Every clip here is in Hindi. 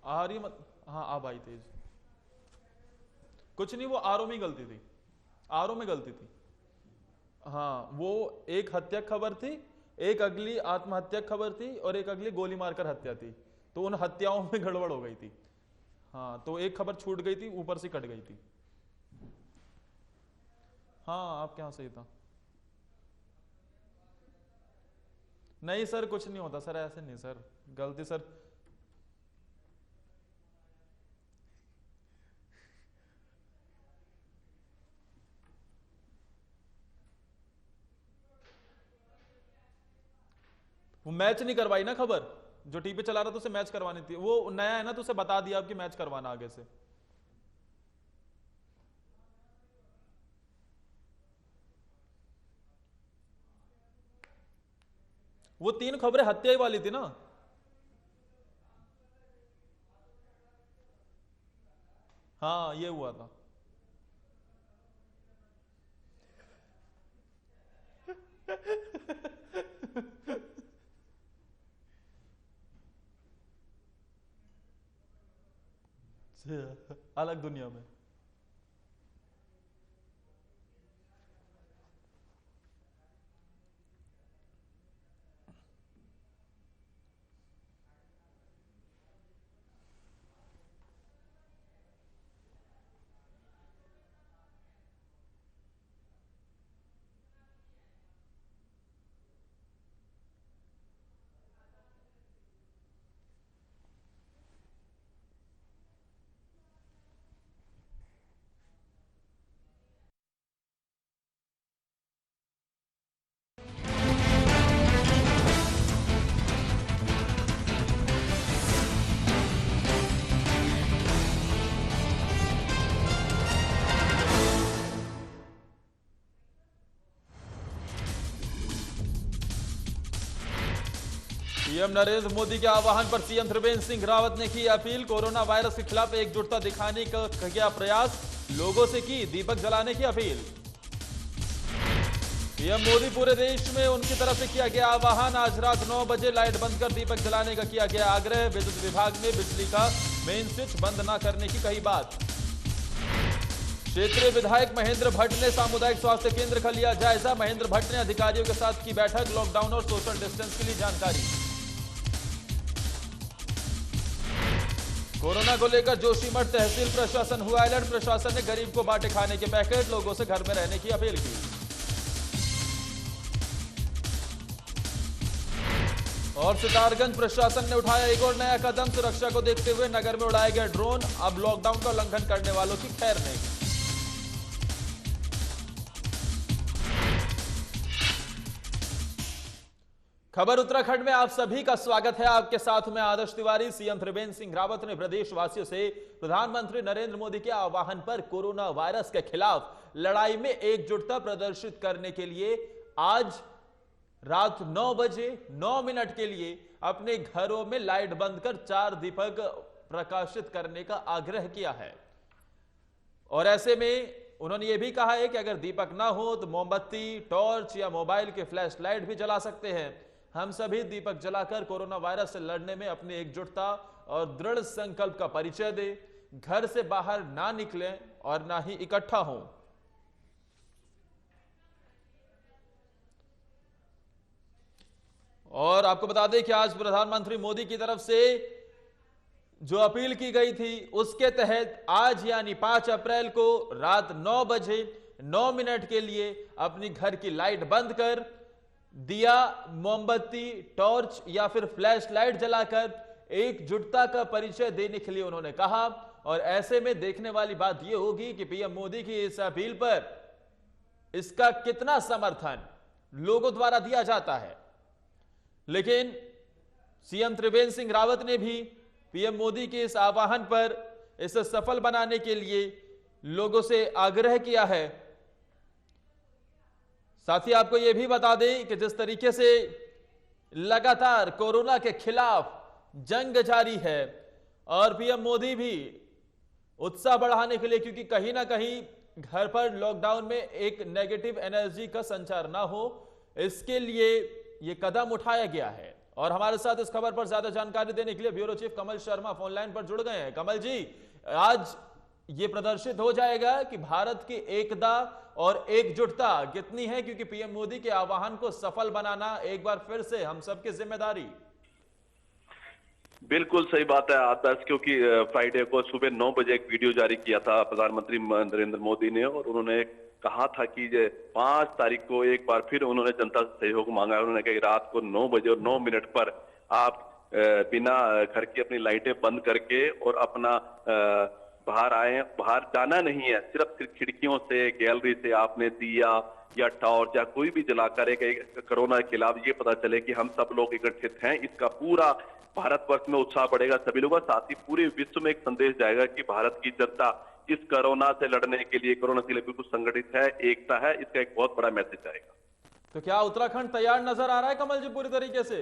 आ रही मत, हाँ आ भाई तेज। कुछ नहीं, वो आरओ में गलती थी, आरओ में गलती थी। हाँ वो एक हत्या खबर थी, एक अगली आत्महत्या खबर थी, और एक अगली गोली मारकर हत्या थी। तो उन हत्याओं में गड़बड़ हो गई थी। हाँ तो एक खबर छूट गई थी, ऊपर से कट गई थी। हाँ आपके यहाँ सही था। नहीं सर कुछ नहीं होता सर, ऐसे नहीं सर, गलती सर। वो मैच नहीं करवाई ना खबर, जो टीवी चला रहा था उसे मैच करवानी थी। वो नया है ना तो उसे बता दिया अब कि मैच करवाना आगे से। वो तीन खबरें हत्या ही वाली थी ना। हाँ ये हुआ था। अलग दुनिया में। पीएम नरेंद्र मोदी के आह्वान पर सीएम त्रिवेंद्र सिंह रावत ने की अपील। कोरोना वायरस के खिलाफ एकजुटता दिखाने का किया प्रयास, लोगों से की दीपक जलाने की अपील। पीएम मोदी पूरे देश में उनकी तरफ से किया गया आह्वान। आज रात 9 बजे लाइट बंद कर दीपक जलाने का किया गया आग्रह। विद्युत विभाग ने बिजली का मेन स्विच बंद न करने की कही बात। क्षेत्रीय विधायक महेंद्र भट्ट ने सामुदायिक स्वास्थ्य केंद्र का लिया जायजा। महेंद्र भट्ट ने अधिकारियों के साथ की बैठक, लॉकडाउन और सोशल डिस्टेंस के लिए जानकारी। कोरोना को लेकर जोशीमठ तहसील प्रशासन हुआ अलर्ट। प्रशासन ने गरीब को बांटे खाने के पैकेट, लोगों से घर में रहने की अपील की। और सितारगंज प्रशासन ने उठाया एक और नया कदम। सुरक्षा को देखते हुए नगर में उड़ाए गए ड्रोन, अब लॉकडाउन का उल्लंघन करने वालों की खैर नहीं। खबर उत्तराखंड में आप सभी का स्वागत है। आपके साथ में आदर्श तिवारी। सीएम त्रिवेंद्र सिंह रावत ने प्रदेशवासियों से प्रधानमंत्री नरेंद्र मोदी के आह्वान पर कोरोना वायरस के खिलाफ लड़ाई में एकजुटता प्रदर्शित करने के लिए आज रात 9 बजे 9 मिनट के लिए अपने घरों में लाइट बंद कर 4 दीपक प्रकाशित करने का आग्रह किया है। और ऐसे में उन्होंने यह भी कहा है कि अगर दीपक ना हो तो मोमबत्ती, टॉर्च या मोबाइल के फ्लैश लाइट भी जला सकते हैं। हम सभी दीपक जलाकर कोरोना वायरस से लड़ने में अपनी एकजुटता और दृढ़ संकल्प का परिचय दें। घर से बाहर ना निकलें और ना ही इकट्ठा हों। और आपको बता दें कि आज प्रधानमंत्री मोदी की तरफ से जो अपील की गई थी उसके तहत आज यानी 5 अप्रैल को रात 9 बजे 9 मिनट के लिए अपनी घर की लाइट बंद कर दिया, मोमबत्ती, टॉर्च या फिर फ्लैश लाइट जलाकर एकजुटता का परिचय देने के लिए उन्होंने कहा। और ऐसे में देखने वाली बात यह होगी कि पीएम मोदी की इस अपील पर इसका कितना समर्थन लोगों द्वारा दिया जाता है। लेकिन सीएम त्रिवेंद्र सिंह रावत ने भी पीएम मोदी के इस आह्वान पर इसे सफल बनाने के लिए लोगों से आग्रह किया है। साथ ही आपको यह भी बता दें कि जिस तरीके से लगातार कोरोना के खिलाफ जंग जारी है और पीएम मोदी भी उत्साह बढ़ाने के लिए, क्योंकि कहीं ना कहीं घर पर लॉकडाउन में एक नेगेटिव एनर्जी का संचार ना हो, इसके लिए यह कदम उठाया गया है। और हमारे साथ इस खबर पर ज्यादा जानकारी देने के लिए ब्यूरो चीफ कमल शर्मा फोन लाइन पर जुड़ गए हैं। कमल जी, आज ये प्रदर्शित हो जाएगा कि भारत की एकता और एकजुटता कितनी है, क्योंकि पीएम मोदी के आह्वान को सफल बनाना एक बार फिर से हम सबकी जिम्मेदारी। बिल्कुल सही बात है आदर्श, क्योंकि फ्राइडे को सुबह 9 बजे एक वीडियो जारी किया था प्रधानमंत्री नरेंद्र मोदी ने, और उन्होंने कहा था कि 5 तारीख को एक बार फिर उन्होंने जनता से सहयोग मांगा। उन्होंने कहा कि रात को 9 बजे और 9 मिनट पर आप बिना घर की अपनी लाइटें बंद करके और अपना बाहर आए। बाहर जाना नहीं है, सिर्फ खिड़कियों से, गैलरी से आपने दिया या टॉर्च या कोई भी जलाकर एक कोरोना के खिलाफ ये पता चले कि हम सब लोग एकत्रित हैं। इसका पूरा भारतवर्ष में उत्साह बढ़ेगा सभी लोगों का, साथ ही पूरे विश्व में एक संदेश जाएगा कि भारत की जनता इस कोरोना से लड़ने के लिए, कोरोना के लिए बिल्कुल संगठित है, एकता है। इसका एक बहुत बड़ा मैसेज आएगा। तो क्या उत्तराखंड तैयार नजर आ रहा है कमल जी पूरी तरीके से?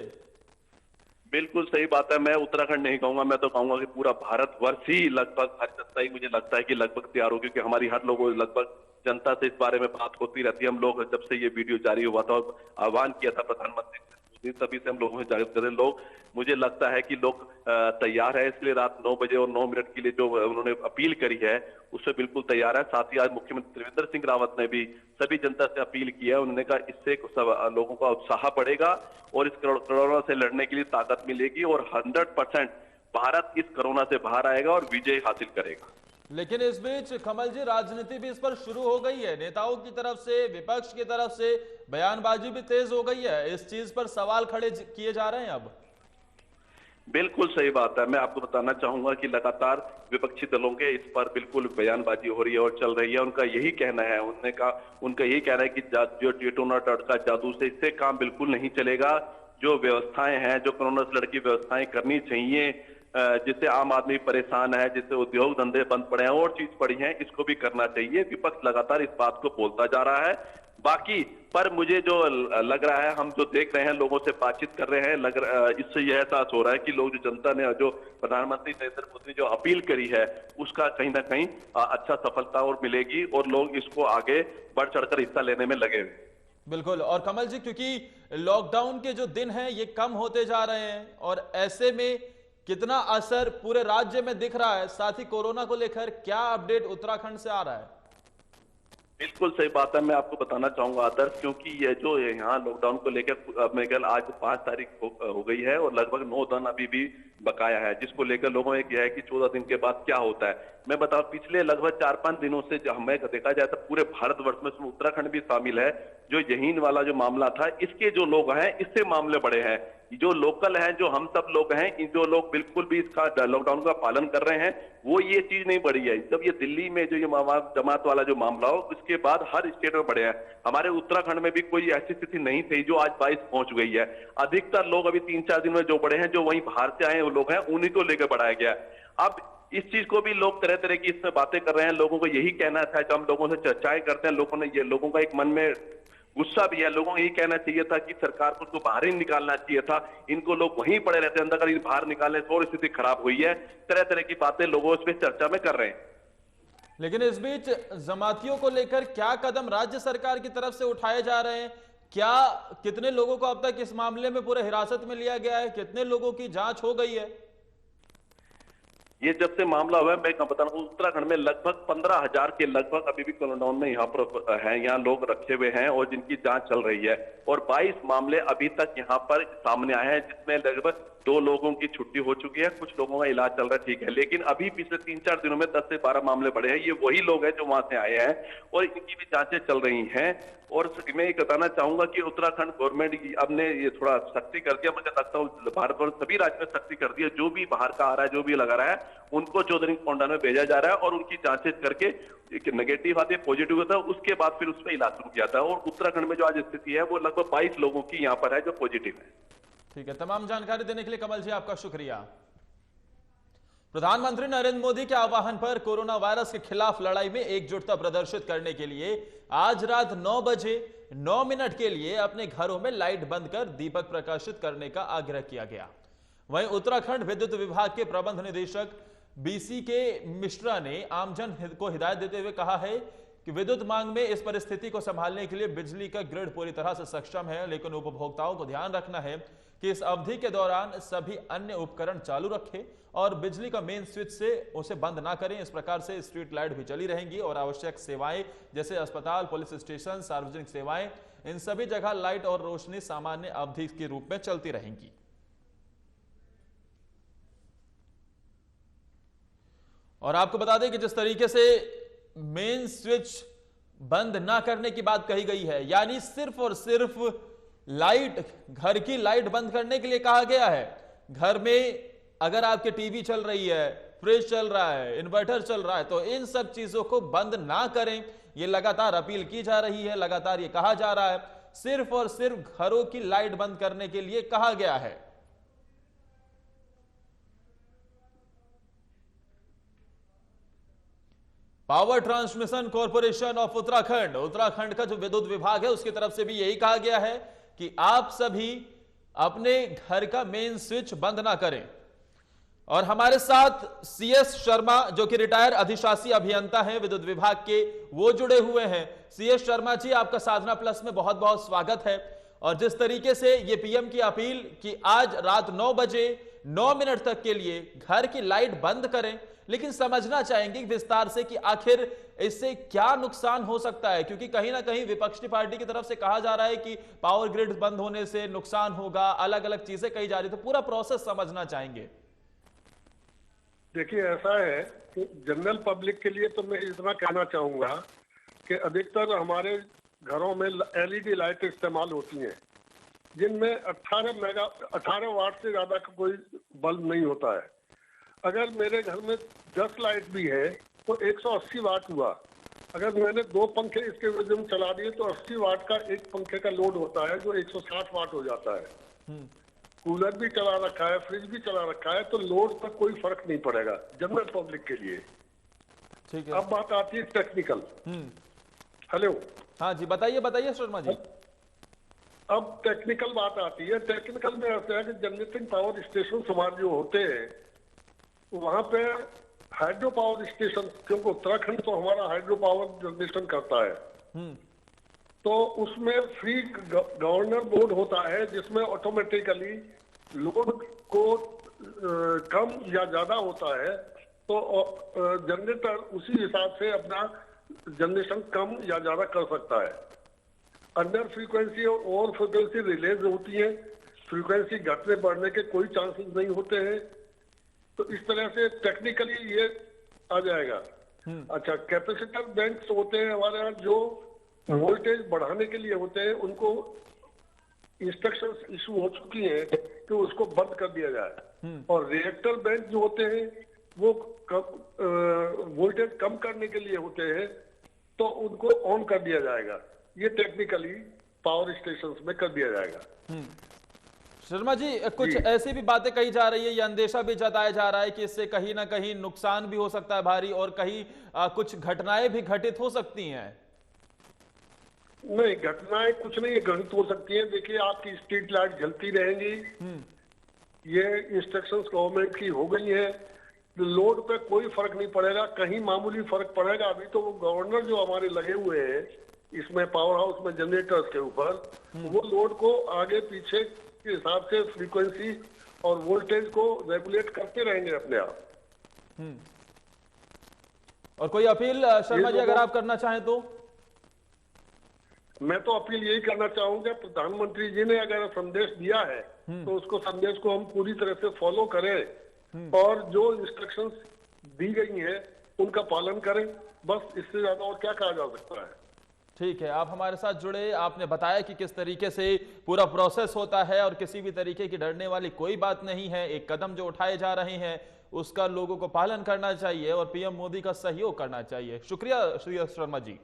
बिल्कुल सही बात है। मैं उत्तराखंड नहीं कहूंगा, मैं तो कहूंगा कि पूरा भारतवर्ष ही लगभग, हर जनता ही मुझे लगता है कि लगभग तैयार हो, क्योंकि हमारी हर लोगों लगभग जनता से इस बारे में बात होती रहती है। हम लोग जब से ये वीडियो जारी हुआ था और आह्वान किया था प्रधानमंत्री ने, तभी से हम लोगों में जागृत करें लोग। मुझे लगता है कि लोग तैयार है, इसलिए रात 9 बजे और 9 मिनट के लिए जो उन्होंने अपील करी है उससे बिल्कुल तैयार है। साथ ही आज मुख्यमंत्री त्रिवेंद्र सिंह रावत ने भी सभी जनता से अपील की है। उन्होंने कहा इससे लोगों का उत्साह बढ़ेगा और इस कोरोना से लड़ने के लिए ताकत मिलेगी और 100% भारत इस कोरोना से बाहर आएगा और विजय हासिल करेगा। लेकिन इस बीच कमल जी, राजनीति भी इस पर शुरू हो गई है। नेताओं की तरफ से, विपक्ष की तरफ से बयानबाजी भी तेज हो गई है। इस चीज पर सवाल खड़े किए जा रहे हैं अब। बिल्कुल सही बात है। मैं आपको बताना चाहूंगा कि लगातार विपक्षी दलों के इस पर बिल्कुल बयानबाजी हो रही है और चल रही है। उनका यही कहना है, उनका यही कहना है कि जो टिटोना टटका जादू से इससे काम बिल्कुल नहीं चलेगा। जो व्यवस्थाएं हैं, जो कोरोना से लड़की व्यवस्थाएं करनी चाहिए, जिससे आम आदमी परेशान है, जिससे उद्योग धंधे बंद पड़े हैं और चीज पड़ी है, इसको भी करना चाहिए। विपक्ष लगातार इस बात को बोलता जा रहा है। बाकी पर मुझे जो लग रहा है, हम जो देख रहे हैं, लोगों से बातचीत कर रहे हैं, इससे यह एहसास हो रहा है कि लोग, जो जनता ने, जो प्रधानमंत्री नरेंद्र मोदी ने जो अपील करी है उसका कहीं ना कहीं अच्छा सफलता और मिलेगी और लोग इसको आगे बढ़ चढ़कर हिस्सा लेने में लगे हुए। बिल्कुल। और कमल जी, क्योंकि लॉकडाउन के जो दिन हैं ये कम होते जा रहे हैं और ऐसे में कितना असर पूरे राज्य में दिख रहा है, साथ ही कोरोना को लेकर क्या अपडेट उत्तराखंड से आ रहा है? बिल्कुल सही बात है। मैं आपको बताना चाहूंगा आदर्श, क्योंकि ये जो यहाँ लॉकडाउन को लेकर मेरे ख्याल आज 5 तारीख हो गई है और लगभग 9 दिन अभी भी बकाया है, जिसको लेकर लोगों ने किया है कि 14 दिन के बाद क्या होता है। मैं बताऊं, पिछले लगभग 4-5 दिनों से जो हमें देखा जाए तो पूरे भारतवर्ष में उत्तराखंड भी शामिल है, जो यहीन वाला जो मामला था, इसके जो लोग हैं इससे मामले बढ़े हैं। जो लोकल हैं, जो हम सब लोग हैं, जो लोग बिल्कुल भी इसका लॉकडाउन का पालन कर रहे हैं, वो ये चीज नहीं बढ़ी है। जब ये दिल्ली में जो ये जमात वाला जो मामला हो, उसके बाद हर स्टेट में बढ़े हैं। हमारे उत्तराखंड में भी कोई ऐसी स्थिति नहीं थी जो आज 22 पहुंच गई है। अधिकतर लोग अभी 3-4 दिन में जो बढ़े हैं, जो वहीं बाहर से आए लोग हैं, उन्हीं को लेकर बढ़ाया गया। अब इस चीज को भी लोग तरह तरह की इसमें बातें कर रहे हैं। लोगों को यही कहना था, जब हम लोगों से चर्चाएं करते हैं, लोगों का एक मन में गुस्सा भी है। लोगों को यही कहना चाहिए था कि सरकार को उसको बाहर ही निकालना चाहिए था। इनको लोग वहीं पड़े रहते हैं, अंदर बाहर निकालने से और स्थिति खराब हुई है। तरह तरह की बातें लोगों इस पर चर्चा में कर रहे हैं। लेकिन इस बीच जमातियों को लेकर क्या कदम राज्य सरकार की तरफ से उठाए जा रहे हैं? कितने लोगों को अब तक इस मामले में पूरे हिरासत में लिया गया है? कितने लोगों की जांच हो गई है? ये जब से मामला हुआ है, मैं बता रहा हूँ, उत्तराखंड में लगभग 15,000 के लगभग अभी भी लॉकडाउन में यहाँ पर हैं, यहाँ लोग रखे हुए हैं और जिनकी जांच चल रही है। और 22 मामले अभी तक यहाँ पर सामने आए हैं, जिसमें लगभग 2 लोगों की छुट्टी हो चुकी है, कुछ लोगों का इलाज चल रहा है, ठीक है। लेकिन अभी पिछले 3-4 दिनों में 10 से 12 मामले बढ़े हैं। ये वही लोग हैं जो वहां से आए हैं और इनकी भी जांचें चल रही हैं। और मैं ये बताना चाहूंगा कि उत्तराखंड गवर्नमेंट की अब ने ये थोड़ा सख्ती कर दिया। मुझे लगता है भारतवर्ष सभी राज्य में सख्ती कर दी है। जो भी बाहर का आ रहा है, जो भी लगा रहा है, उनको 14 दिन क्वारंटाइन में भेजा जा रहा है और उनकी जांचें करके नेगेटिव आती है, पॉजिटिव होता है, उसके बाद फिर उस पर इलाज शुरू किया था। और उत्तराखंड में जो आज स्थिति है वो लगभग 22 लोगों की यहाँ पर है जो पॉजिटिव है। ठीक है, तमाम जानकारी देने के लिए कमल जी आपका शुक्रिया। प्रधानमंत्री नरेंद्र मोदी के आह्वान पर कोरोना वायरस के खिलाफ लड़ाई में एकजुटता प्रदर्शित करने के लिए आज रात 9 बजे 9 मिनट के लिए अपने घरों में लाइट बंद कर दीपक प्रकाशित करने का आग्रह किया गया। वहीं उत्तराखंड विद्युत विभाग के प्रबंध निदेशक बीसी के मिश्रा ने आमजन को हिदायत देते हुए कहा है कि विद्युत मांग में इस परिस्थिति को संभालने के लिए बिजली का ग्रिड पूरी तरह से सक्षम है, लेकिन उपभोक्ताओं को ध्यान रखना है कि इस अवधि के दौरान सभी अन्य उपकरण चालू रखें और बिजली का मेन स्विच से उसे बंद ना करें। इस प्रकार से स्ट्रीट लाइट भी चली रहेंगी और आवश्यक सेवाएं जैसे अस्पताल, पुलिस स्टेशन, सार्वजनिक सेवाएं, इन सभी जगह लाइट और रोशनी सामान्य अवधि के रूप में चलती रहेंगी। और आपको बता दें कि जिस तरीके से मेन स्विच बंद ना करने की बात कही गई है, यानी सिर्फ और सिर्फ लाइट, घर की लाइट बंद करने के लिए कहा गया है। घर में अगर आपके टीवी चल रही है, फ्रिज चल रहा है, इन्वर्टर चल रहा है, तो इन सब चीजों को बंद ना करें। ये लगातार अपील की जा रही है, लगातार ये कहा जा रहा है। सिर्फ और सिर्फ घरों की लाइट बंद करने के लिए कहा गया है। Power transmission corporation of Uttarakhand का जो विद्युत विभाग है, उसकी तरफ से भी यही कहा गया है कि आप सभी अपने घर का मेन स्विच बंद ना करें। और हमारे साथ सीएस शर्मा, जो कि रिटायर अधिशासी अभियंता हैं विद्युत विभाग के, वो जुड़े हुए हैं। सीएस शर्मा जी, आपका साधना प्लस में बहुत बहुत स्वागत है। और जिस तरीके से ये पीएम की अपील कि आज रात 9 बजे 9 मिनट तक के लिए घर की लाइट बंद करें, लेकिन समझना चाहेंगे विस्तार से कि आखिर इससे क्या नुकसान हो सकता है, क्योंकि कहीं ना कहीं विपक्षी पार्टी की तरफ से कहा जा रहा है कि पावर ग्रिड बंद होने से नुकसान होगा, अलग अलग चीजें कही जा रही, तो पूरा प्रोसेस समझना चाहेंगे। देखिए, ऐसा है कि जनरल पब्लिक के लिए तो मैं इतना कहना चाहूंगा कि अधिकतर हमारे घरों में एलईडी लाइट इस्तेमाल होती हैं, जिनमें 18 वाट से ज्यादा का कोई बल्ब नहीं होता है। अगर मेरे घर में 10 लाइट भी है तो 180 वाट हुआ। अगर मैंने 2 पंखे इसके वजह में चला दिए तो 80 वाट का एक पंखे का लोड होता है, जो 160 वाट हो जाता है। कूलर भी चला रखा है, फ्रिज भी चला रखा है, तो लोड पर कोई फर्क नहीं पड़ेगा जनरल पब्लिक के लिए। ठीक है। अब बात आती है टेक्निकल। हेलो, हाँ जी, बताइए शर्मा जी। अब टेक्निकल बात आती है। टेक्निकल में ऐसा है कि जनरेटिंग पावर स्टेशन हमारे जो होते हैं, वहां पे हाइड्रो पावर स्टेशन, क्योंकि उत्तराखंड तो हमारा हाइड्रो पावर जनरेशन करता है, तो उसमें फ्री गवर्नर बोर्ड होता है, जिसमें ऑटोमेटिकली लोड को कम या ज्यादा होता है, तो जनरेटर उसी हिसाब से अपना जनरेशन कम या ज्यादा कर सकता है। अंडर फ्रीक्वेंसी और ओवर फ्रीक्वेंसी रिलेज होती है, फ्रीक्वेंसी घटने बढ़ने के कोई चांसेस नहीं होते हैं। तो इस तरह से टेक्निकली ये आ जाएगा। अच्छा, कैपेसिटर बैंक्स होते हैं हमारे यहाँ, जो वोल्टेज बढ़ाने के लिए होते हैं, उनको इंस्ट्रक्शंस इशू हो चुकी हैं कि उसको बंद कर दिया जाए। और रिएक्टर बैंक जो होते हैं वो वोल्टेज कम करने के लिए होते हैं, तो उनको ऑन कर दिया जाएगा। ये टेक्निकली पावर स्टेशंस में कर दिया जाएगा। शर्मा जी, कुछ ऐसी भी बातें कही जा रही है, ये अंदेशा भी जताया जा रहा है कि इससे कहीं ना कहीं नुकसान भी हो सकता है भारी, और कहीं कुछ घटनाएं भी घटित हो सकती हैं। नहीं, घटनाएं कुछ नहीं घटित हो सकती हैं। देखिए, आपकी स्ट्रीट लाइट जलती रहेंगी। ये इंस्ट्रक्शंस गवर्नमेंट की हो गई है। लोड पे कोई फर्क नहीं पड़ेगा, कहीं मामूली फर्क पड़ेगा। अभी तो वो गवर्नर जो हमारे लगे हुए हैं इसमें पावर हाउस में जनरेटर्स के ऊपर, वो लोड को आगे पीछे के हिसाब से फ्रीक्वेंसी और वोल्टेज को रेगुलेट करते रहेंगे अपने आप। और कोई अपील शर्मा जी अगर आप करना चाहें तो? मैं तो अपील यही करना चाहूंगा, प्रधानमंत्री जी ने अगर संदेश दिया है तो उसको संदेश को हम पूरी तरह से फॉलो करें और जो इंस्ट्रक्शंस दी गई हैं उनका पालन करें। बस इससे ज्यादा और क्या कहा जा सकता है। ठीक है, आप हमारे साथ जुड़े, आपने बताया कि किस तरीके से पूरा प्रोसेस होता है और किसी भी तरीके की डरने वाली कोई बात नहीं है। एक कदम जो उठाए जा रहे हैं उसका लोगों को पालन करना चाहिए और पीएम मोदी का सहयोग करना चाहिए। शुक्रिया श्री शर्मा जी।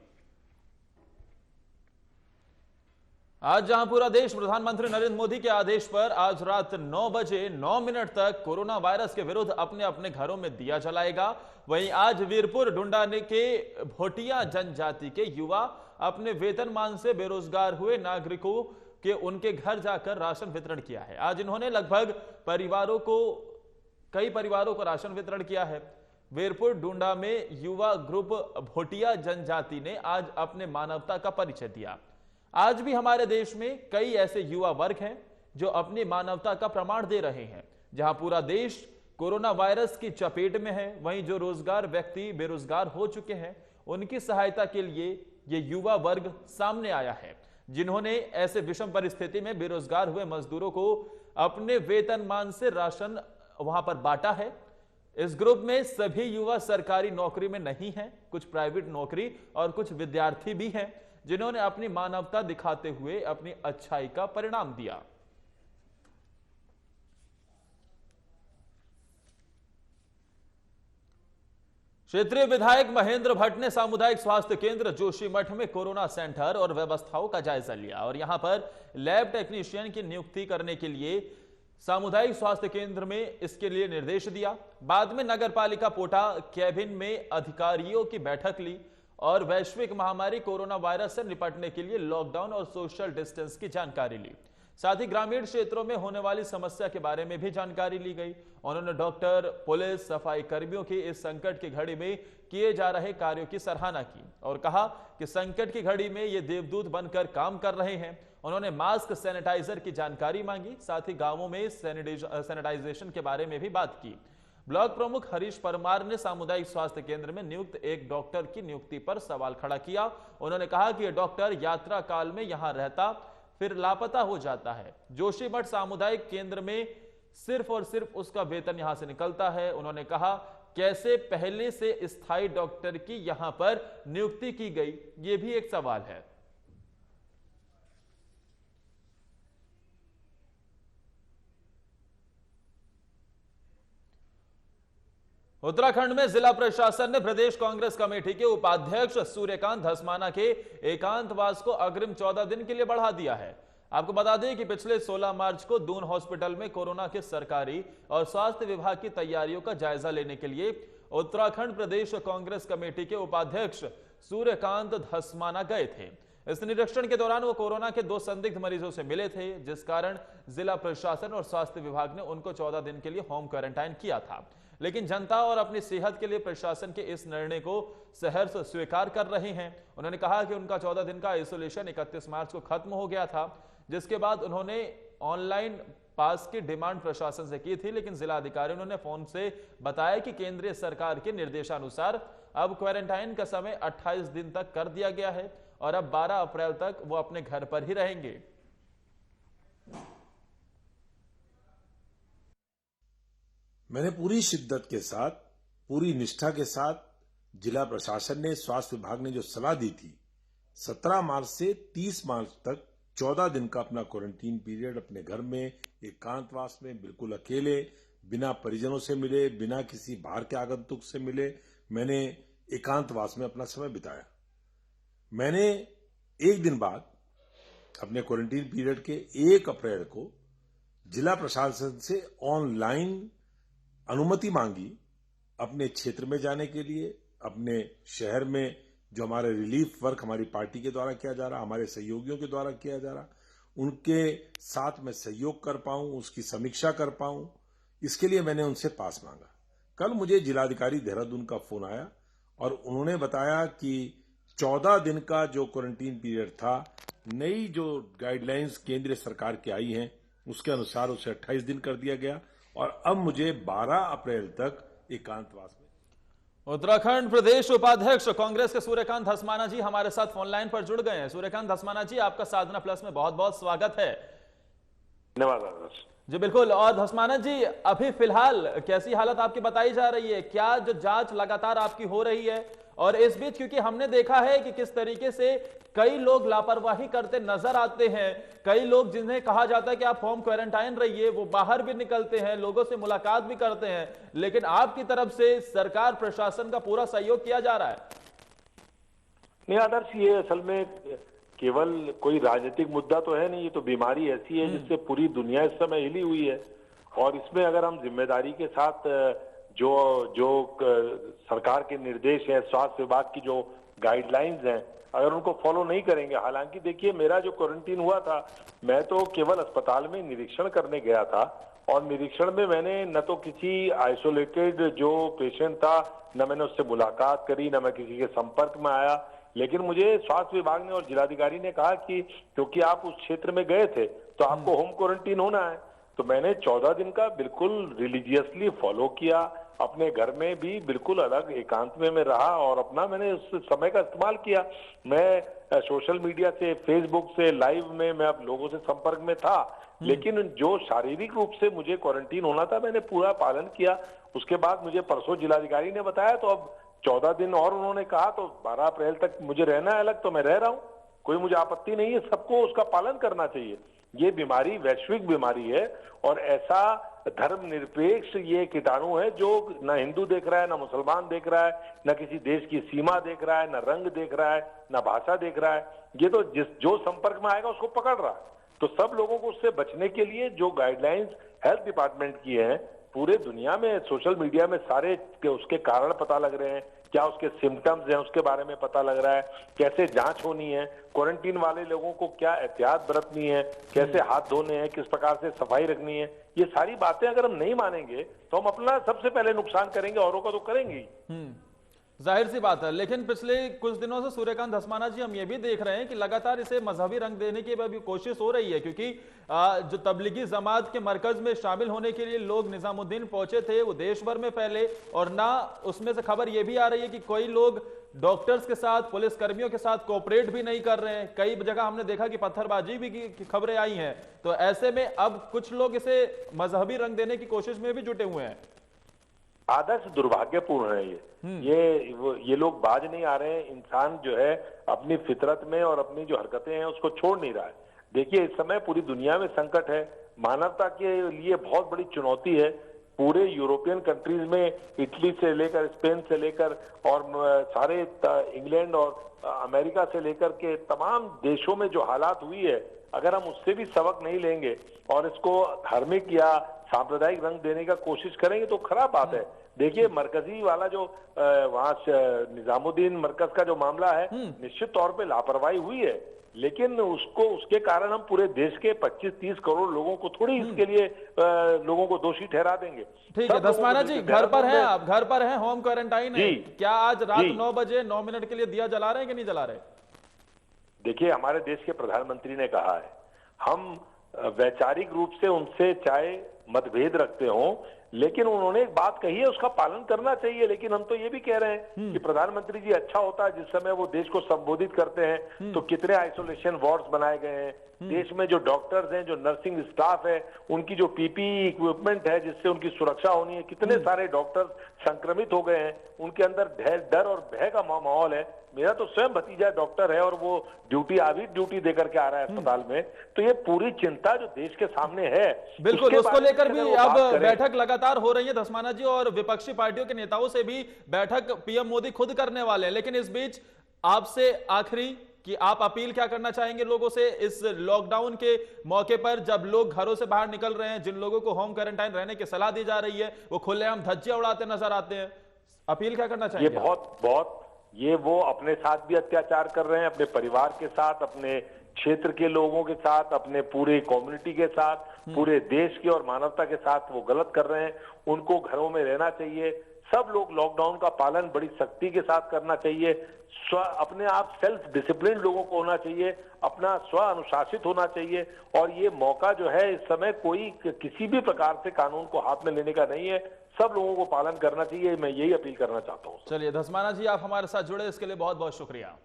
आज जहां पूरा देश प्रधानमंत्री नरेंद्र मोदी के आदेश पर आज रात 9 बजे 9 मिनट तक कोरोना वायरस के विरुद्ध अपने अपने घरों में दिया जलाएगा, वहीं आज वीरपुर डुंडाने के भोटिया जनजाति के युवा अपने वेतनमान से बेरोजगार हुए नागरिकों के उनके घर जाकर राशन वितरण किया है। आज इन्होंने लगभग कई परिवारों को राशन वितरण किया है। वीरपुर डुंडा में युवा ग्रुप भोटिया जनजाति ने आज अपने मानवता का परिचय दिया। आज भी हमारे देश में कई ऐसे युवा वर्ग हैं जो अपनी मानवता का प्रमाण दे रहे हैं। जहां पूरा देश कोरोना वायरस की चपेट में है, वहीं जो रोजगार व्यक्ति बेरोजगार हो चुके हैं, उनकी सहायता के लिए ये युवा वर्ग सामने आया है, जिन्होंने ऐसे विषम परिस्थिति में बेरोजगार हुए मजदूरों को अपने वेतनमान से राशन वहां पर बांटा है। इस ग्रुप में सभी युवा सरकारी नौकरी में नहीं हैं, कुछ प्राइवेट नौकरी और कुछ विद्यार्थी भी हैं, जिन्होंने अपनी मानवता दिखाते हुए अपनी अच्छाई का परिणाम दिया। क्षेत्रीय विधायक महेंद्र भट्ट ने सामुदायिक स्वास्थ्य केंद्र जोशीमठ में कोरोना सेंटर और व्यवस्थाओं का जायजा लिया और यहां पर लैब टेक्नीशियन की नियुक्ति करने के लिए सामुदायिक स्वास्थ्य केंद्र में इसके लिए निर्देश दिया। बाद में नगरपालिका पोटा कैबिन में अधिकारियों की बैठक ली और वैश्विक महामारी कोरोना वायरस से निपटने के लिए लॉकडाउन और सोशल डिस्टेंस की जानकारी ली। साथ ही ग्रामीण क्षेत्रों में होने वाली समस्या के बारे में भी जानकारी ली गई। उन्होंने डॉक्टर, पुलिस, सफाई कर्मियों की इस संकट की घड़ी में किए जा रहे कार्यों की सराहना की और कहा कि संकट की घड़ी में ये देवदूत बनकर काम कर रहे हैं। उन्होंने मास्क, सैनिटाइजर की जानकारी मांगी, साथ ही गांवों में सैनिटाइजेशन के बारे में भी बात की। ब्लॉक प्रमुख हरीश परमार ने सामुदायिक स्वास्थ्य केंद्र में नियुक्त एक डॉक्टर की नियुक्ति पर सवाल खड़ा किया। उन्होंने कहा कि यह डॉक्टर यात्रा काल में यहां रहता फिर लापता हो जाता है। जोशीमठ सामुदायिक केंद्र में सिर्फ और सिर्फ उसका वेतन यहां से निकलता है। उन्होंने कहा कैसे पहले से स्थायी डॉक्टर की यहां पर नियुक्ति की गई, यह भी एक सवाल है। उत्तराखंड में जिला प्रशासन ने प्रदेश कांग्रेस कमेटी के उपाध्यक्ष सूर्यकांत धस्माना के एकांतवास को अग्रिम 14 दिन के लिए बढ़ा दिया है। आपको बता दें कि पिछले 16 मार्च को दून हॉस्पिटल में कोरोना के सरकारी और स्वास्थ्य विभाग की तैयारियों का जायजा लेने के लिए उत्तराखंड प्रदेश कांग्रेस कमेटी के उपाध्यक्ष सूर्यकांत धस्माना गए थे। इस निरीक्षण के दौरान वो कोरोना के 2 संदिग्ध मरीजों से मिले थे, जिस कारण जिला प्रशासन और स्वास्थ्य विभाग ने उनको 14 दिन के लिए होम क्वारंटाइन किया था। लेकिन जनता और अपनी सेहत के लिए प्रशासन के इस निर्णय को सहर्ष स्वीकार कर रहे हैं। उन्होंने कहा कि उनका 14 दिन का आइसोलेशन 31 मार्च को खत्म हो गया था, जिसके बाद उन्होंने ऑनलाइन पास की डिमांड प्रशासन से की थी, लेकिन जिला अधिकारियों ने फोन से बताया कि केंद्रीय सरकार के निर्देशानुसार अब क्वारंटाइन का समय 28 दिन तक कर दिया गया है और अब 12 अप्रैल तक वो अपने घर पर ही रहेंगे। मैंने पूरी शिद्दत के साथ, पूरी निष्ठा के साथ जिला प्रशासन ने, स्वास्थ्य विभाग ने जो सलाह दी थी 17 मार्च से 30 मार्च तक 14 दिन का अपना क्वारंटीन पीरियड अपने घर में एकांतवास में बिल्कुल अकेले, बिना परिजनों से मिले, बिना किसी बाहर के आगंतुक से मिले, मैंने एकांतवास में अपना समय बिताया। मैंने एक दिन बाद अपने क्वारंटीन पीरियड के 1 अप्रैल को जिला प्रशासन से ऑनलाइन अनुमति मांगी अपने क्षेत्र में जाने के लिए। अपने शहर में जो हमारे रिलीफ वर्क हमारी पार्टी के द्वारा किया जा रहा, हमारे सहयोगियों के द्वारा किया जा रहा, उनके साथ मैं सहयोग कर पाऊं, उसकी समीक्षा कर पाऊं, इसके लिए मैंने उनसे पास मांगा। कल मुझे जिलाधिकारी देहरादून का फोन आया और उन्होंने बताया कि 14 दिन का जो क्वारंटीन पीरियड था, नई जो गाइडलाइंस केंद्र सरकार की आई हैं उसके अनुसार उसे 28 दिन कर दिया गया और अब मुझे 12 अप्रैल तक एकांतवास में। उत्तराखंड प्रदेश उपाध्यक्ष कांग्रेस के सूर्यकांत धस्माना जी हमारे साथ फोन लाइन पर जुड़ गए हैं। सूर्यकांत धस्माना जी, आपका साधना प्लस में बहुत बहुत स्वागत है। धन्यवाद जी बिल्कुल। और धस्माना जी, अभी फिलहाल कैसी हालत आपकी बताई जा रही है? क्या जो जांच लगातार आपकी हो रही है? और इस बीच क्योंकि हमने देखा है कि किस तरीके से कई लोग लापरवाही करते नजर आते हैं, कई लोग जिन्हें कहा जाता है कि आप होम क्वारंटाइन रहिए, वो बाहर भी निकलते हैं, लोगों से मुलाकात भी करते हैं, लेकिन आपकी तरफ से सरकार प्रशासन का पूरा सहयोग किया जा रहा है। नहीं आदर्श, ये असल में केवल कोई राजनीतिक मुद्दा तो है नहीं, ये तो बीमारी ऐसी है जिससे पूरी दुनिया इस समय हिली हुई है। और इसमें अगर हम जिम्मेदारी के साथ जो सरकार के निर्देश है, स्वास्थ्य विभाग की जो गाइडलाइंस हैं, अगर उनको फॉलो नहीं करेंगे, हालांकि देखिए मेरा जो क्वारंटीन हुआ था, मैं तो केवल अस्पताल में निरीक्षण करने गया था और निरीक्षण में मैंने न तो किसी आइसोलेटेड जो पेशेंट था, न मैंने उससे मुलाकात करी, न मैं किसी के संपर्क में आया। लेकिन मुझे स्वास्थ्य विभाग ने और जिलाधिकारी ने कहा कि क्योंकि आप उस क्षेत्र में गए थे तो आपको होम क्वारंटीन होना है। तो मैंने 14 दिन का बिल्कुल रिलीजियसली फॉलो किया, अपने घर में भी बिल्कुल अलग एकांत में रहा और अपना मैंने उस समय का इस्तेमाल किया। मैं सोशल मीडिया से, फेसबुक से लाइव में मैं अब लोगों से संपर्क में था, लेकिन जो शारीरिक रूप से मुझे क्वारंटीन होना था मैंने पूरा पालन किया। उसके बाद मुझे परसों जिलाधिकारी ने बताया तो अब 14 दिन और उन्होंने कहा तो 12 अप्रैल तक मुझे रहना है अलग, तो मैं रह रहा हूं, कोई मुझे आपत्ति नहीं है। सबको उसका पालन करना चाहिए। ये बीमारी वैश्विक बीमारी है और ऐसा धर्मनिरपेक्ष ये कीटाणु है जो न हिंदू देख रहा है, न मुसलमान देख रहा है, न किसी देश की सीमा देख रहा है, न रंग देख रहा है, न भाषा देख रहा है। ये तो जो संपर्क में आएगा उसको पकड़ रहा है। तो सब लोगों को उससे बचने के लिए जो गाइडलाइंस हेल्थ डिपार्टमेंट की हैं, पूरे दुनिया में सोशल मीडिया में सारे उसके कारण पता लग रहे हैं, क्या उसके सिम्टम्स हैं उसके बारे में पता लग रहा है, कैसे जांच होनी है, क्वारंटीन वाले लोगों को क्या एहतियात बरतनी है, कैसे हाथ धोने हैं, किस प्रकार से सफाई रखनी है। ये सारी बातें अगर हम नहीं मानेंगे तो हम अपना सबसे पहले नुकसान करेंगे, औरों का तो करेंगे ही। जाहिर सी बात है। लेकिन पिछले कुछ दिनों से सूर्यकांत धस्माना जी हम ये भी देख रहे हैं कि लगातार इसे मजहबी रंग देने की भी कोशिश हो रही है, क्योंकि जो तबलीगी जमात के मरकज में शामिल होने के लिए लोग निजामुद्दीन पहुंचे थे वो देश भर में फैले, और ना उसमें से खबर ये भी आ रही है कि कोई लोग डॉक्टर्स के साथ, पुलिस कर्मियों के साथ कोऑपरेट भी नहीं कर रहे हैं। कई जगह हमने देखा कि पत्थरबाजी भी की खबरें आई हैं। तो ऐसे में अब कुछ लोग इसे मजहबी रंग देने की कोशिश में भी जुटे हुए हैं। आदर्श दुर्भाग्यपूर्ण है ये लोग बाज नहीं आ रहे हैं। इंसान जो है अपनी फितरत में और अपनी जो हरकतें हैं उसको छोड़ नहीं रहा है। देखिए, इस समय पूरी दुनिया में संकट है, मानवता के लिए बहुत बड़ी चुनौती है। पूरे यूरोपियन कंट्रीज में इटली से लेकर, स्पेन से लेकर और सारे इंग्लैंड और अमेरिका से लेकर के तमाम देशों में जो हालात हुई है, अगर हम उससे भी सबक नहीं लेंगे और इसको धार्मिक या सांप्रदायिक रंग देने का कोशिश करेंगे तो खराब बात है। देखिए, मरकजी वाला जो वहां निजामुद्दीन मरकज का जो मामला है, निश्चित तौर पे लापरवाही हुई है, लेकिन उसके कारण हम पूरे देश के 25-30 करोड़ लोगों को थोड़ी इसके लिए लोगों को दोषी ठहरा देंगे। ठीक है धस्माना जी, घर पर हैं आप, घर पर हैं, होम क्वारंटाइन है, क्या आज रात 9 बजे 9 मिनट के लिए दिया जला रहे हैं कि नहीं जला रहे? देखिए, हमारे देश के प्रधानमंत्री ने कहा है, हम वैचारिक रूप से उनसे चाहे मतभेद रखते हों, लेकिन उन्होंने एक बात कही है उसका पालन करना चाहिए। लेकिन हम तो ये भी कह रहे हैं कि प्रधानमंत्री जी अच्छा होता है जिस समय वो देश को संबोधित करते हैं तो कितने आइसोलेशन वार्ड्स बनाए गए हैं, देश में जो डॉक्टर्स हैं, जो नर्सिंग स्टाफ है, उनकी जो पीपीई इक्विपमेंट है जिससे उनकी सुरक्षा होनी है, कितने सारे डॉक्टर संक्रमित हो गए हैं, उनके अंदर डर और भय का माहौल है। मेरा तो स्वयं भतीजा डॉक्टर है और वो ड्यूटी देकर के आ रहा है अस्पताल में। तो ये पूरी चिंता जो देश के सामने है, बिल्कुल उसको लेकर भी अब बैठक लगातार हो रही है धस्माना जी, और विपक्षी पार्टियों के नेताओं से भी बैठक पीएम मोदी खुद करने वाले हैं। लेकिन इस बीच आपसे आखिरी कि आप अपील क्या करना चाहेंगे लोगों से इस लॉकडाउन के मौके पर, जब लोग घरों से बाहर निकल रहे हैं, जिन लोगों को होम क्वारंटाइन रहने की सलाह दी जा रही है वो खुलेआम धज्जियां उड़ाते नजर आते हैं, अपील क्या करना चाहेंगे? ये वो अपने साथ भी अत्याचार कर रहे हैं, अपने परिवार के साथ, अपने क्षेत्र के लोगों के साथ, अपने पूरे कम्युनिटी के साथ, पूरे देश के और मानवता के साथ वो गलत कर रहे हैं। उनको घरों में रहना चाहिए। सब लोग लॉकडाउन का पालन बड़ी सख्ती के साथ करना चाहिए। अपने आप सेल्फ डिसिप्लिन लोगों को होना चाहिए, अपना स्व अनुशासित होना चाहिए। और ये मौका जो है इस समय कोई किसी भी प्रकार से कानून को हाथ में लेने का नहीं है, सब लोगों को पालन करना चाहिए। मैं यही अपील करना चाहता हूं। चलिए धस्माना जी, आप हमारे साथ जुड़े इसके लिए बहुत बहुत शुक्रिया।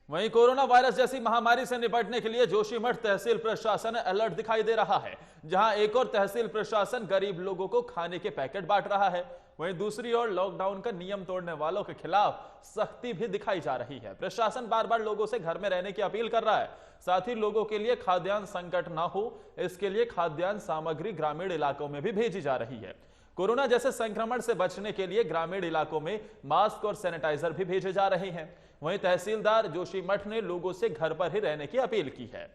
वहीं कोरोना वायरस जैसी महामारी से निपटने के लिए जोशीमठ तहसील प्रशासन अलर्ट दिखाई दे रहा है, जहां एक और तहसील प्रशासन गरीब लोगों को खाने के पैकेट बांट रहा है, वहीं दूसरी ओर लॉकडाउन का नियम तोड़ने वालों के खिलाफ सख्ती भी दिखाई जा रही है। प्रशासन बार बार लोगों से घर में रहने की अपील कर रहा है, साथ ही लोगों के लिए खाद्यान्न संकट ना हो इसके लिए खाद्यान्न सामग्री ग्रामीण इलाकों में भी भेजी जा रही है। कोरोना जैसे संक्रमण से बचने के लिए ग्रामीण इलाकों में मास्क और सैनिटाइजर भी भेजे जा रहे हैं। वहीं तहसीलदार जोशीमठ ने लोगों से घर पर ही रहने की अपील की है।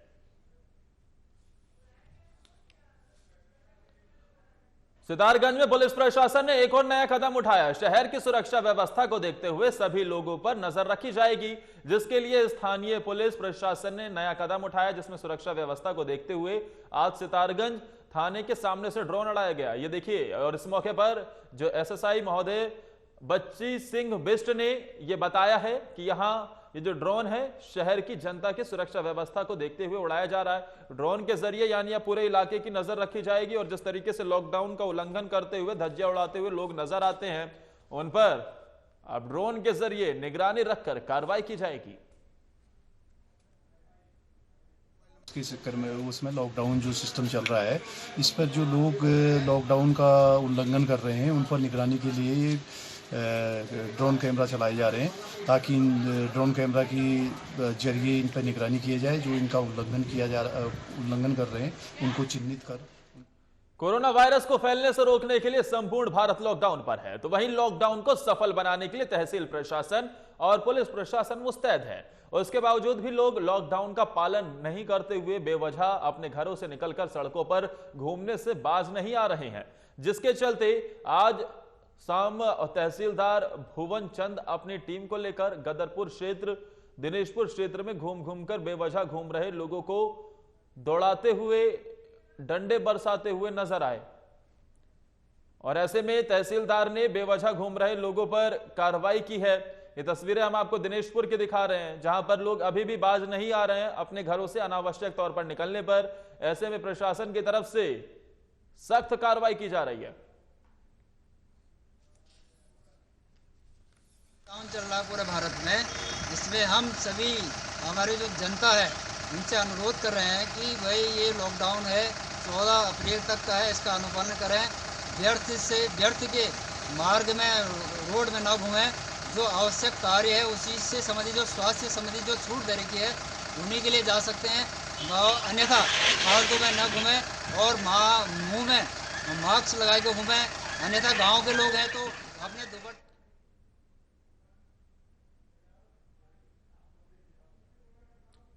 सितारगंज में पुलिस प्रशासन ने एक और नया कदम उठाया। शहर की सुरक्षा व्यवस्था को देखते हुए सभी लोगों पर नजर रखी जाएगी, जिसके लिए स्थानीय पुलिस प्रशासन ने नया कदम उठाया, जिसमें सुरक्षा व्यवस्था को देखते हुए आज सितारगंज थाने के सामने से ड्रोन उड़ाया गया। ये देखिए, और इस मौके पर जो एसएसआई महोदय बच्ची सिंह बिष्ट ने यह बताया है कि यहां ये जो ड्रोन है शहर की जनता की सुरक्षा व्यवस्था को देखते हुए उड़ाया जा रहा है। ड्रोन के जरिए यानी अब पूरे इलाके की नजर रखी जाएगी और जिस तरीके से लॉकडाउन का उल्लंघन करते हुए धज्जियां उड़ाते हुए लोग नजर आते हैं उन पर अब ड्रोन के जरिए निगरानी रखकर कार्रवाई की जाएगी। के चक्कर में उसमें लॉकडाउन जो सिस्टम चल रहा है, इस पर जो लोग लॉकडाउन का उल्लंघन कर रहे हैं उन पर निगरानी के लिए ड्रोन कैमरा चलाए जा रहे हैं ताकि ड्रोन कैमरा की जरिए इन पर निगरानी किया जाए। जो इनका उल्लंघन कर रहे हैं उनको चिन्हित कर कोरोना वायरस को फैलने से रोकने के लिए संपूर्ण भारत लॉकडाउन पर है, तो वहीं लॉकडाउन को सफल बनाने के लिए तहसील प्रशासन और पुलिस प्रशासन मुस्तैद है। उसके बावजूद भी लोग लॉकडाउन का पालन नहीं करते हुए बेवजह अपने घरों से निकलकर सड़कों पर घूमने से बाज नहीं आ रहे हैं, जिसके चलते आज शाम तहसीलदार भुवन चंद अपनी टीम को लेकर गदरपुर क्षेत्र, दिनेशपुर क्षेत्र में घूमकर बेवजह घूम रहे लोगों को दौड़ाते हुए, डंडे बरसाते हुए नजर आए और ऐसे में तहसीलदार ने बेवजह घूम रहे लोगों पर कार्रवाई की है। ये तस्वीरें हम आपको दिनेशपुर की दिखा रहे हैं जहां पर लोग अभी भी बाज नहीं आ रहे हैं अपने घरों से अनावश्यक तौर पर निकलने पर। ऐसे में प्रशासन की तरफ से सख्त कार्रवाई की जा रही है। लॉकडाउन चल रहा है पूरे भारत में, इसमें हम सभी हमारी जो जनता है उनसे अनुरोध कर रहे हैं कि भाई ये लॉकडाउन है 14 अप्रैल तक का है, इसका अनुपालन करें। व्यर्थ के मार्ग में रोड में न घूमें। जो आवश्यक कार्य है उसी से संबंधित जो स्वास्थ्य संबंधी जो छूट दे रखी है उन्हीं के लिए जा सकते हैं, अन्यथा फालतू में न घूमें और मुंह में मास्क लगा के घूमें। अन्यथा गांव के लोग हैं तो अपने दुपट्टे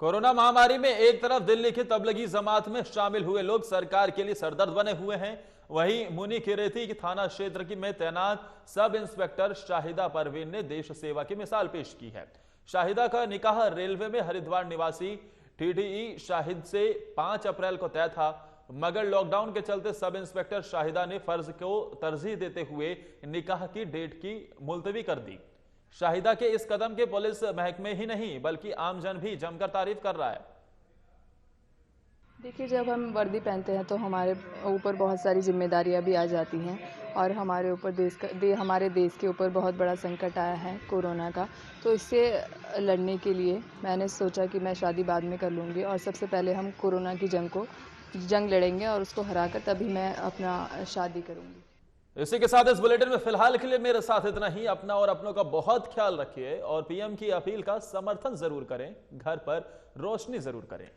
कोरोना महामारी में एक तरफ दिल्ली की तबलीगी जमात में शामिल हुए लोग सरकार के लिए सरदर्द बने हुए हैं, वहीं मुनी किरेती की थाना क्षेत्र की में तैनात सब इंस्पेक्टर शाहिदा परवीन ने देश सेवा की मिसाल पेश की है। शाहिदा का निकाह रेलवे में हरिद्वार निवासी टीडीई शाहिद से 5 अप्रैल को तय था, मगर लॉकडाउन के चलते सब इंस्पेक्टर शाहिदा ने फर्ज को तरजीह देते हुए निकाह की डेट की मुलतवी कर दी। शाहिदा के इस कदम के पुलिस महकमे ही नहीं बल्कि आमजन भी जमकर तारीफ कर रहा है। देखिए, जब हम वर्दी पहनते हैं तो हमारे ऊपर बहुत सारी जिम्मेदारियां भी आ जाती हैं और हमारे ऊपर हमारे देश के ऊपर बहुत बड़ा संकट आया है कोरोना का। तो इससे लड़ने के लिए मैंने सोचा कि मैं शादी बाद में कर लूँगी और सबसे पहले हम कोरोना की जंग लड़ेंगे और उसको हराकर तभी मैं अपना शादी करूँगी। इसी के साथ इस बुलेटिन में फिलहाल के लिए मेरे साथ इतना ही। अपना और अपनों का बहुत ख्याल रखिए और पीएम की अपील का समर्थन जरूर करें, घर पर रोशनी जरूर करें।